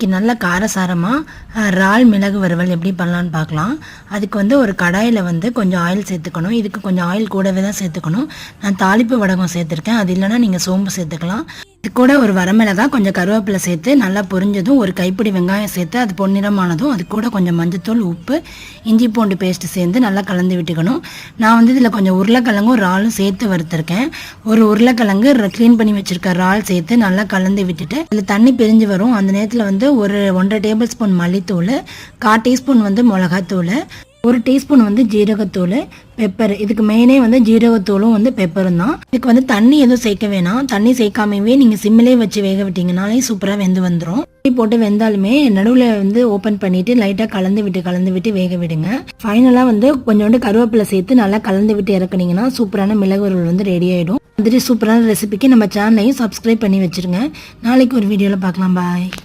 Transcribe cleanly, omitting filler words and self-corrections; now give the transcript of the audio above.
நல்ல காரசாரமாக இறால் மிளகு வறுவல் எப்படி பண்ணலான்னு பார்க்கலாம். அதுக்கு வந்து ஒரு கடாயில் வந்து கொஞ்சம் ஆயில் சேர்த்துக்கணும். இதுக்கு கொஞ்சம் ஆயில் கூடவே தான் சேர்த்துக்கணும். நான் தாளிப்பு வடகம் சேர்த்துருக்கேன். அது இல்லைன்னா நீங்கள் சோம்பு சேர்த்துக்கலாம். இது கூட ஒரு வரமிளகாய், கொஞ்சம் கருவேப்பிலை சேர்த்து நல்லா பொரிஞ்சதும் ஒரு கைப்பிடி வெங்காயம் சேர்த்து அது பொன்னிறமானதும் அது கூட கொஞ்சம் மஞ்சத்தூள், உப்பு, இஞ்சி பூண்டு பேஸ்ட்டு சேர்ந்து நல்லா கலந்து விட்டுக்கணும். நான் வந்து இதில் கொஞ்சம் உருளைக்கிழங்கும் இறாலும் சேர்த்து வறுத்துருக்கேன். ஒரு உருளைக்கிழங்கு க்ளீன் பண்ணி வச்சுருக்க இறால் சேர்த்து நல்லா கலந்து விட்டுட்டு இதில் தண்ணி பிரிஞ்சு வரும். அந்த நேரத்தில் வந்து ஒரு 1.5 டேபிள் ஸ்பூன் மல்லித்தூள், 1/4 டீஸ்பூன் வந்து மிளகாத்தூள், 1 டீஸ்பூன் வந்து ஜீரகத்தூள், பெப்பர். இதுக்கு மெயினே வந்து ஜீரகத்தூளும் வந்து பெப்பரும் தான். இதுக்கு வந்து தண்ணி எதுவும் சேர்க்க வேணாம். தண்ணி சேர்க்காமவே நீங்கள் சிம்மிலே வச்சு வேக விட்டீங்கனாலே சூப்பராக வெந்து வந்துடும். போட்டு வெந்தாலுமே நடுவில் வந்து ஓப்பன் பண்ணிட்டு லைட்டாக கலந்து விட்டு வேக விடுங்க. ஃபைனலாக வந்து கொஞ்சோண்டு கருவேப்பிலை சேர்த்து நல்லா கலந்து விட்டு இறக்குனீங்கன்னா சூப்பரான மிளகு வறுவல் வந்து ரெடி ஆகிடும். வந்துட்டு சூப்பரான ரெசிபிக்கு நம்ம சேனலையும் சப்ஸ்கிரைப் பண்ணி வச்சுருங்க. நாளைக்கு ஒரு வீடியோவில் பார்க்கலாம். பாய்.